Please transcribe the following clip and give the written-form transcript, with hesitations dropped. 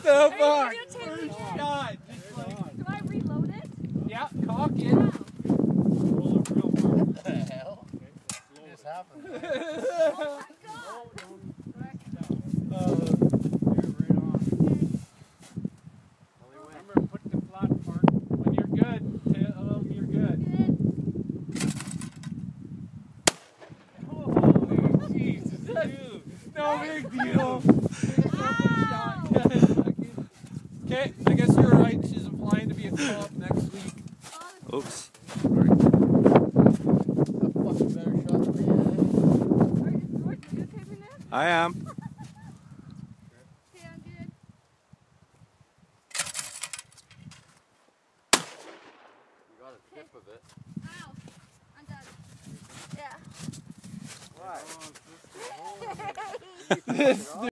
the fuck? Shot. Do I reload it? Yeah, cock it. Wow. What the hell? What just happened? Oh my god. Remember, put the flat part. When you're good, tell them you're good. Oh, Jesus, dude. No big deal. Okay, I guess you're right. She's applying to be a cop next week. Oops. A fucking better shot than me, I am. Okay, I'm good. You got a tip of it. Ow. I'm done. Yeah. Why? This